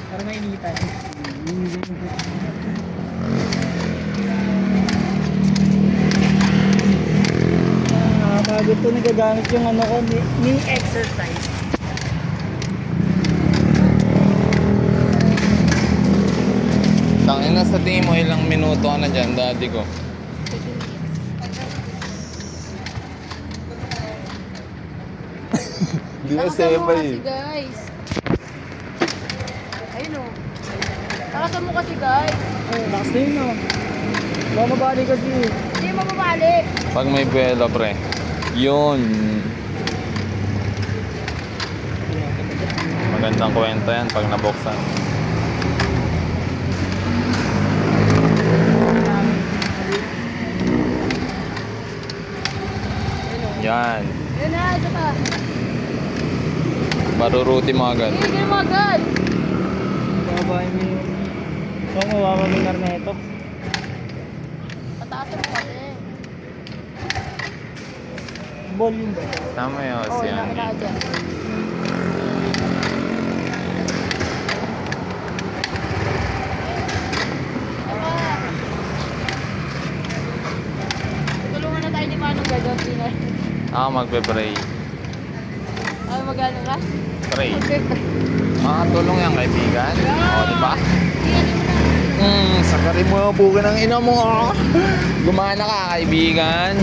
Para mainitan. Nakakapagod to, nagagamit yung ano ko, knee exercise. Tangin na sa tingin mo, ilang minuto ka na dyan, daddy ko. Hindi na Takasan mo sebay. kasi guys. Ayun o. Takasan mo kasi guys. Oh, lakas na yun oh. Baka mabali kasi. Hindi mo mabali. Pag may buwelo, pre. Yun. Magandang kwento yan pag nabuksan. Yan. Ayun na, isa pa. Maruruti mo agad. Hindi, ganun mo agad. Bababahin mo yung... So, mawawaminar na ito. Pataasan mo kasi. Volume ba? Tama yun, Oo, siya. inaka na dyan. Tulungan na tayo ni Manong gagawin tingnan. Ako magpe-pray. Ay, magano ka? Pray. Okay. Tulong yan, kaibigan. O, di ba? Tingnan mo na. Sakarin mo yung buka ng ina mo. Gumana ka, kaibigan.